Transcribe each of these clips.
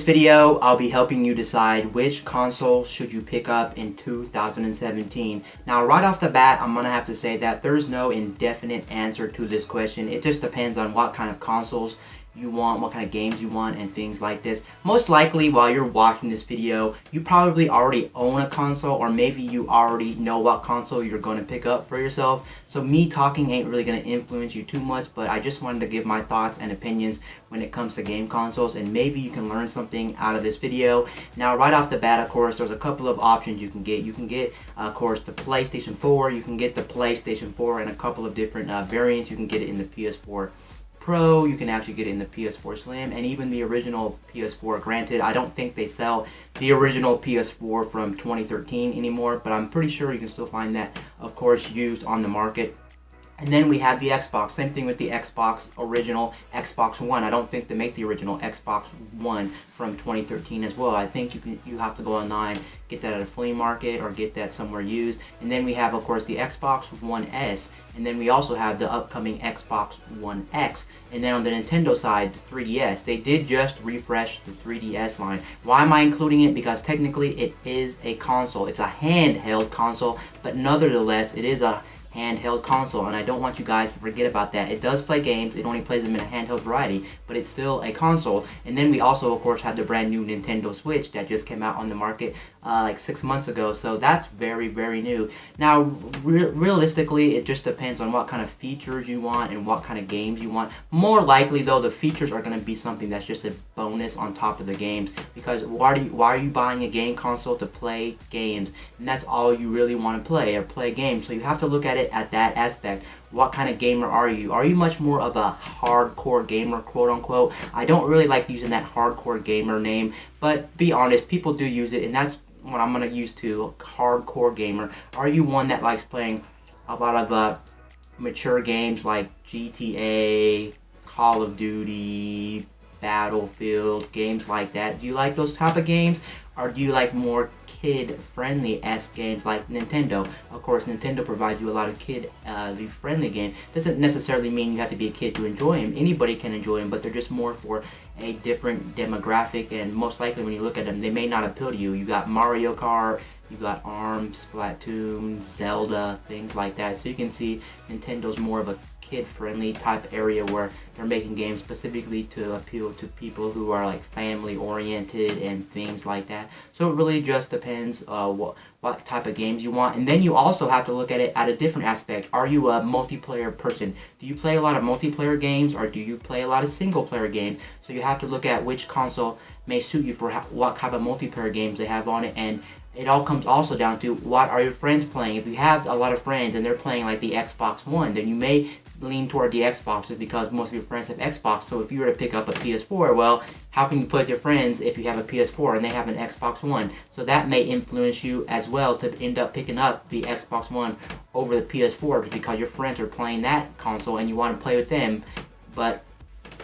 video, I'll be helping you decide which console should you pick up in 2017. Now, right off the bat, I'm going to have to say that there's no indefinite answer to this question. It just depends on what kind of consoles you want, what kind of games you want, and things like this. Most likely, while you're watching this video, you probably already own a console, or maybe you already know what console you're going to pick up for yourself. So me talking ain't really going to influence you too much, but I just wanted to give my thoughts and opinions when it comes to game consoles, and maybe you can learn something out of this video. Now, right off the bat, of course, there's a couple of options you can get. You can get, of course, the PlayStation 4. You can get the PlayStation 4 in a couple of different variants. You can get it in the PS4 Pro, you can actually get it in the PS4 Slim, and even the original PS4. Granted, I don't think they sell the original PS4 from 2013 anymore, but I'm pretty sure you can still find that, of course, used on the market. And then we have the Xbox. Same thing with the Xbox original Xbox One. I don't think they make the original Xbox One from 2013 as well. I think you have to go online, get that at a flea market or get that somewhere used. And then we have, of course, the Xbox One S. And then we also have the upcoming Xbox One X. And then on the Nintendo side, the 3DS. They did just refresh the 3DS line. Why am I including it? Because technically it is a console. It's a handheld console, but nevertheless, it is a handheld console, and I don't want you guys to forget about that. It does play games. It only plays them in a handheld variety, but it's still a console. And then we also, of course, have the brand new Nintendo Switch that just came out on the market like 6 months ago, so that's very, very new. Now, realistically, it just depends on what kind of features you want and what kind of games you want. More likely, though, the features are going to be something that's just a bonus on top of the games, because why are you buying a game console? To play games, and that's all you really want to play, or play games. So you have to look at it at that aspect. What kind of gamer are you? Are you much more of a hardcore gamer, quote unquote? I don't really like using that hardcore gamer name, but be honest, people do use it, and that's what I'm going to use too. Hardcore gamer. Are you one that likes playing a lot of mature games like GTA, Call of Duty, Battlefield, games like that? Do you like those type of games? Or do you like more kid-friendly-esque games like Nintendo? Of course, Nintendo provides you a lot of kid-friendly games. Doesn't necessarily mean you have to be a kid to enjoy them. Anybody can enjoy them, but they're just more for a different demographic, and most likely when you look at them, they may not appeal to you. You got Mario Kart, you got ARMS, Splatoon, Zelda, things like that. So you can see Nintendo's more of a kid-friendly type area where they're making games specifically to appeal to people who are like family-oriented and things like that. So it really just depends what type of games you want. And then you also have to look at it at a different aspect. Are you a multiplayer person? Do you play a lot of multiplayer games, or do you play a lot of single-player games? So you have to look at which console may suit you for what type of multiplayer games they have on it. And it all comes also down to what are your friends playing. If you have a lot of friends and they're playing like the Xbox One, then you may lean toward the Xbox, just because most of your friends have Xbox. So if you were to pick up a PS4, well, how can you play with your friends if you have a PS4 and they have an Xbox One? So that may influence you as well to end up picking up the Xbox One over the PS4, because your friends are playing that console and you want to play with them. But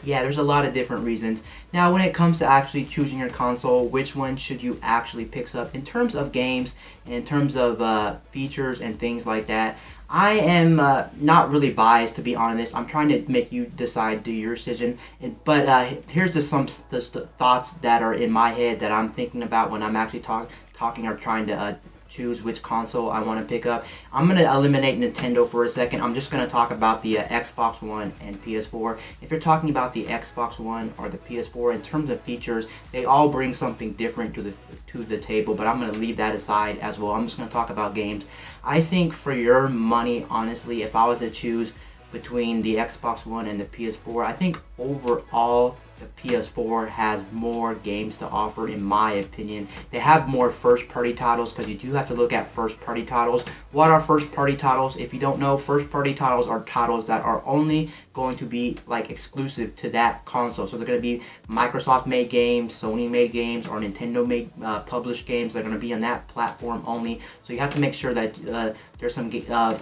yeah, there's a lot of different reasons. Now, when it comes to actually choosing your console, which one should you actually pick up in terms of games and in terms of features and things like that? I am not really biased, to be honest. I'm trying to make you decide, do your decision. But here's just some thoughts that are in my head that I'm thinking about when I'm actually talking or trying to choose which console I want to pick up. I'm going to eliminate Nintendo for a second. I'm just going to talk about the Xbox One and PS4. If you're talking about the Xbox One or the PS4, in terms of features, they all bring something different to the table, but I'm going to leave that aside as well. I'm just going to talk about games. I think for your money, honestly, if I was to choose between the Xbox One and the PS4, I think overall the PS4 has more games to offer, in my opinion. They have more first-party titles, because you do have to look at first-party titles. What are first-party titles? If you don't know, first-party titles are titles that are only going to be like exclusive to that console. So they're going to be Microsoft-made games, Sony-made games, or Nintendo-made published games. They're going to be on that platform only. So you have to make sure that there's some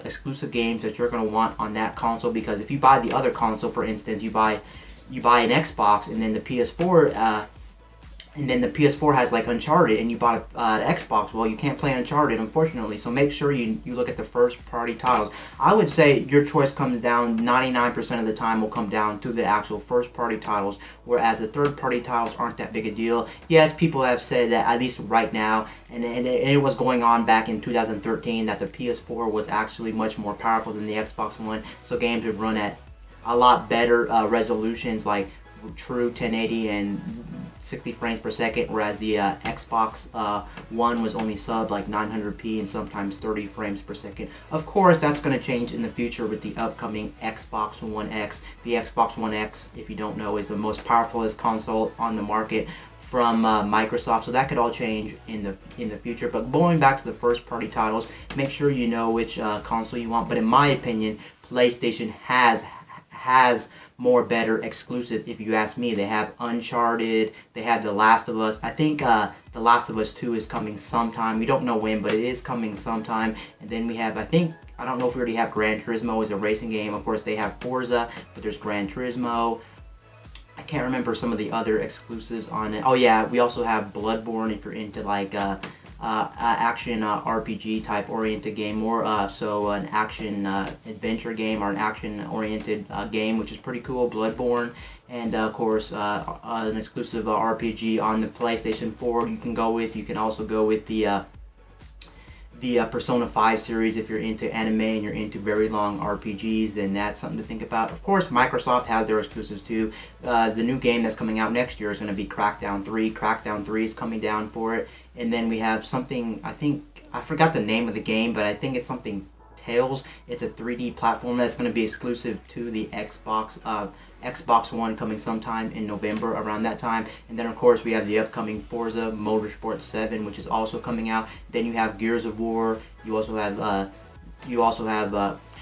exclusive games that you're going to want on that console, because if you buy the other console, for instance, you buy an Xbox, and then the PS4 And then the PS4 has like Uncharted, and you bought an Xbox. Well, you can't play Uncharted, unfortunately. So make sure you look at the first party titles. I would say your choice comes down 99% of the time will come down to the actual first party titles, whereas the third party titles aren't that big a deal. Yes, people have said that, at least right now, and it was going on back in 2013, that the PS4 was actually much more powerful than the Xbox One, so games would run at a lot better resolutions, like true 1080 and 60 frames per second, whereas the Xbox One was only subbed like 900p and sometimes 30 frames per second. Of course, that's going to change in the future with the upcoming Xbox One X. The Xbox One X, if you don't know, is the most powerfulest console on the market from Microsoft, so that could all change in the future. But going back to the first party titles, make sure you know which console you want. But in my opinion, PlayStation has more better exclusive, if you ask me. They have Uncharted, they have The Last of Us. I think The Last of Us 2 is coming sometime. We don't know when, but it is coming sometime. And then we have, I don't know if we already have Gran Turismo as a racing game. Of course, they have Forza, but there's Gran Turismo. I can't remember some of the other exclusives on it. Oh yeah, we also have Bloodborne if you're into like action RPG type oriented game, or so an action adventure game or an action oriented game, which is pretty cool, Bloodborne. And of course an exclusive RPG on the PlayStation 4 you can go with. You can also go with the Persona 5 series if you're into anime and you're into very long RPGs, then that's something to think about. Of course, Microsoft has their exclusives too. The new game that's coming out next year is going to be Crackdown 3. Crackdown 3 is coming down for it. And then we have something, I forgot the name of the game, but I think it's something Tales. It's a 3D platform that's going to be exclusive to the Xbox One, coming sometime in November around that time. And then of course we have the upcoming Forza Motorsport 7, which is also coming out. Then you have Gears of War. You also have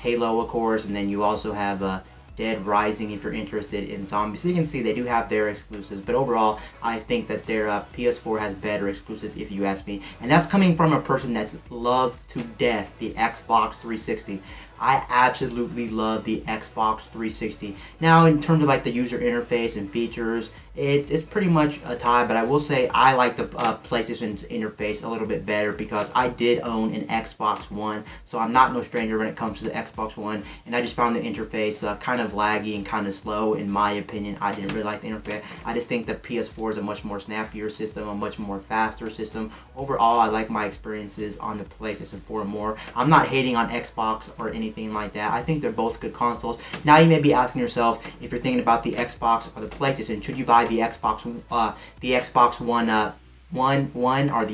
Halo, of course, and then you also have Dead Rising if you're interested in zombies. So you can see they do have their exclusives, but overall I think that their PS4 has better exclusives, if you ask me. And that's coming from a person that's loved to death the Xbox 360. I absolutely love the Xbox 360. Now, in terms of like the user interface and features, it's pretty much a tie, but I will say I like the PlayStation's interface a little bit better because I did own an Xbox One, so I'm not no stranger when it comes to the Xbox One, and I just found the interface kind of laggy and kind of slow, in my opinion. I didn't really like the interface. I just think the PS4 is a much more snappier system, a much more faster system. Overall, I like my experiences on the PlayStation 4 more. I'm not hating on Xbox or anything like that. I think they're both good consoles. Now you may be asking yourself, if you're thinking about the Xbox or the PlayStation, should you buy the Xbox One or the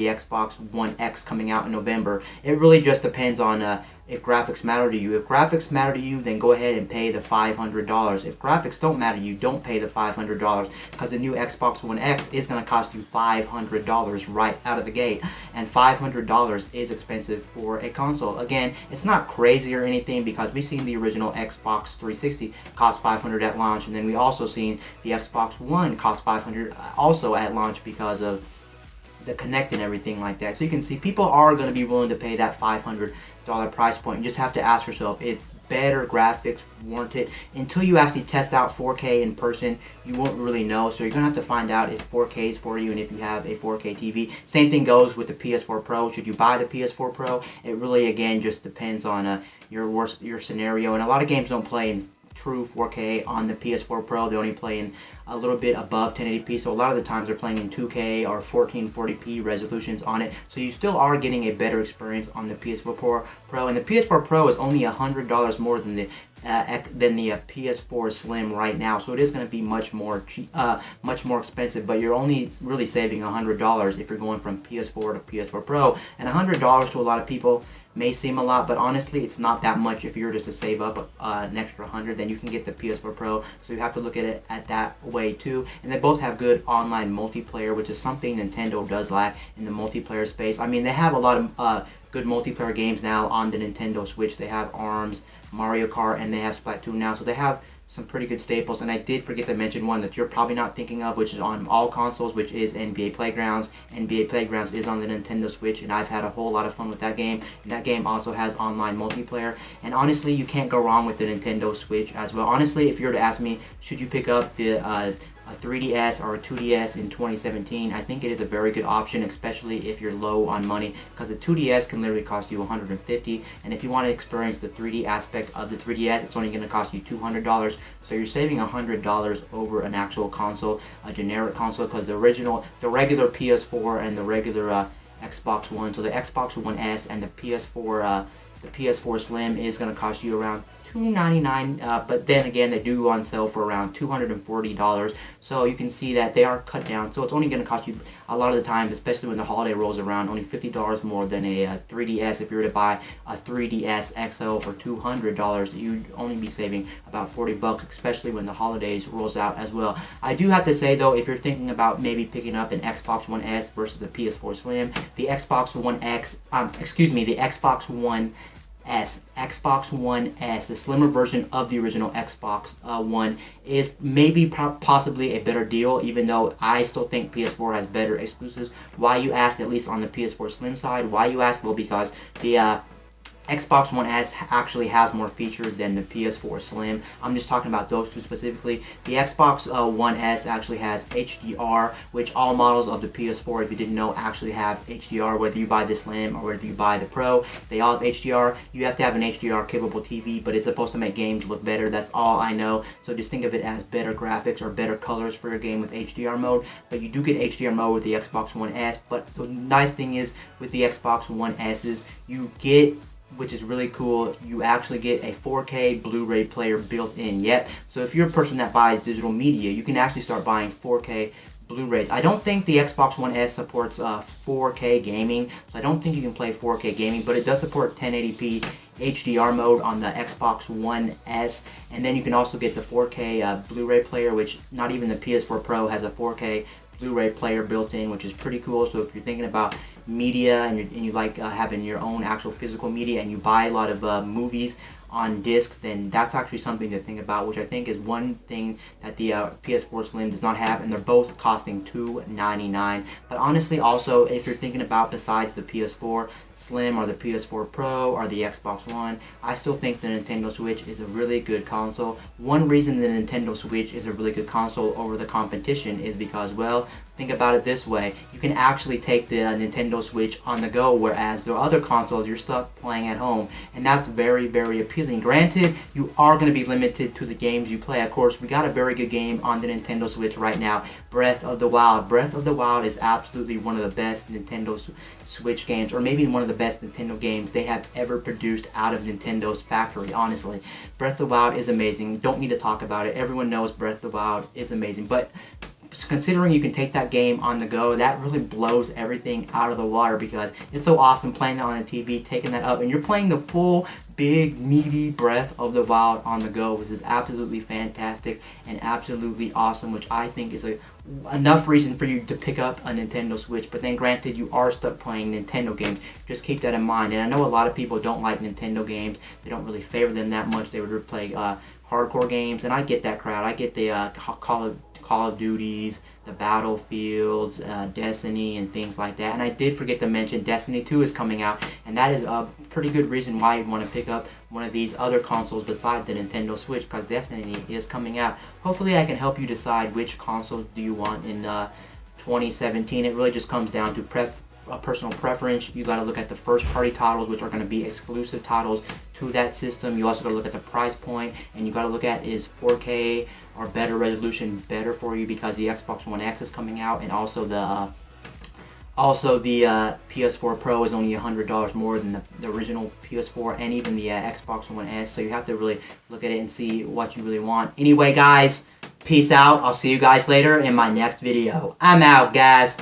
Xbox One X coming out in November? It really just depends on if graphics matter to you. If graphics matter to you, then go ahead and pay the $500. If graphics don't matter to you, don't pay the $500, because the new Xbox One X is going to cost you $500 right out of the gate, and $500 is expensive for a console. Again, it's not crazy or anything, because we've seen the original Xbox 360 cost $500 at launch, and then we also seen the Xbox One cost $500 also at launch because of the Kinect and everything like that. So you can see people are going to be willing to pay that $500 price point. You just have to ask yourself, is better graphics warranted? Until you actually test out 4K in person, you won't really know. So you're going to have to find out if 4K is for you and if you have a 4K TV. Same thing goes with the PS4 Pro. Should you buy the PS4 Pro? It really, again, just depends on your scenario. And a lot of games don't play in true 4K on the PS4 Pro. They only play in a little bit above 1080p, so a lot of the times they're playing in 2K or 1440p resolutions on it, so you still are getting a better experience on the PS4 Pro. And the PS4 Pro is only $100 more than the PS4 Slim right now, so it is going to be much more expensive, but you're only really saving $100 if you're going from PS4 to PS4 Pro. And $100 to a lot of people may seem a lot, but honestly it's not that much. If you're just to save up an extra $100, then you can get the PS4 Pro, so you have to look at it at that way too. And they both have good online multiplayer, which is something Nintendo does lack in the multiplayer space. I mean, they have a lot of good multiplayer games now on the Nintendo Switch. They have ARMS, Mario Kart, and they have Splatoon now, so they have some pretty good staples. And I did forget to mention one that you're probably not thinking of, which is on all consoles, which is NBA Playgrounds. NBA Playgrounds is on the Nintendo Switch, and I've had a whole lot of fun with that game. And that game also has online multiplayer. And honestly, you can't go wrong with the Nintendo Switch as well. Honestly, if you were to ask me, should you pick up the a 3DS or a 2DS in 2017, I think it is a very good option, especially if you're low on money, because the 2DS can literally cost you $150, and if you want to experience the 3D aspect of the 3DS, it's only going to cost you $200. So you're saving $100 over an actual console, a generic console, because the regular PS4 and the regular Xbox One, so the Xbox One S and the PS4 Slim is going to cost you around $299, but then again they do go on sale for around $240, so you can see that they are cut down, so it's only going to cost you a lot of the times, especially when the holiday rolls around, only $50 more than a 3DS. If you were to buy a 3DS XL for $200, you'd only be saving about $40, especially when the holidays rolls out as well. I do have to say though, if you're thinking about maybe picking up an Xbox One S versus the PS4 Slim, the Xbox One Xbox One S, the slimmer version of the original Xbox One, is maybe possibly a better deal, even though I still think PS4 has better exclusives. Why, you ask? At least on the PS4 Slim side. Why, you ask? Well, because the Xbox One S actually has more features than the PS4 Slim. I'm just talking about those two specifically. The Xbox One S actually has HDR, which all models of the PS4, if you didn't know, actually have HDR. Whether you buy the Slim or whether you buy the Pro, they all have HDR. You have to have an HDR capable TV, but it's supposed to make games look better. That's all I know. So just think of it as better graphics or better colors for your game with HDR mode. But you do get HDR mode with the Xbox One S. But the nice thing is with the Xbox One S is you get, which is really cool, you actually get a 4K Blu-ray player built in. Yet, so if you're a person that buys digital media, you can actually start buying 4K Blu-rays. I don't think the Xbox One S supports 4K gaming, so I don't think you can play 4K gaming, but it does support 1080p HDR mode on the Xbox One S, and then you can also get the 4K Blu-ray player, which not even the PS4 Pro has a 4K Blu-ray player built in, which is pretty cool. So if you're thinking about media and you like having your own actual physical media, and you buy a lot of movies on disc, then that's actually something to think about, which I think is one thing that the PS4 Slim does not have, and they're both costing $299. But honestly, also, if you're thinking about besides the PS4 Slim or the PS4 Pro or the Xbox One, I still think the Nintendo Switch is a really good console. One reason the Nintendo Switch is a really good console over the competition is because, well, think about it this way. You can actually take the Nintendo Switch on the go, whereas the other consoles you're stuck playing at home, and that's very, very appealing. Granted, you are going to be limited to the games you play. Of course, we got a very good game on the Nintendo Switch right now, Breath of the Wild. Breath of the Wild is absolutely one of the best Nintendo Switch games, or maybe one of the best Nintendo games they have ever produced out of Nintendo's factory, honestly. Breath of the Wild is amazing. Don't need to talk about it. Everyone knows Breath of the Wild is amazing, but considering you can take that game on the go, that really blows everything out of the water, because it's so awesome playing that on the TV, taking that up, and you're playing the full, big, meaty Breath of the Wild on the go, which is absolutely fantastic and absolutely awesome, which I think is enough reason for you to pick up a Nintendo Switch. But then granted, you are stuck playing Nintendo games. Just keep that in mind. And I know a lot of people don't like Nintendo games. They don't really favor them that much. They would play hardcore games, and I get that crowd. I get the Call of Duties, the Battlefields, Destiny, and things like that. And I did forget to mention Destiny 2 is coming out, and that is a pretty good reason why you'd want to pick up one of these other consoles besides the Nintendo Switch, because Destiny is coming out. Hopefully I can help you decide which consoles do you want in 2017. It really just comes down to personal preference. You got to look at the first party titles, which are going to be exclusive titles to that system. You also got to look at the price point, and you got to look at, is 4K or better resolution better for you, because the Xbox One X is coming out, and also the PS4 Pro is only $100 more than the original PS4, and even the Xbox One S. So you have to really look at it and see what you really want. Anyway, guys, peace out. I'll see you guys later in my next video. I'm out, guys.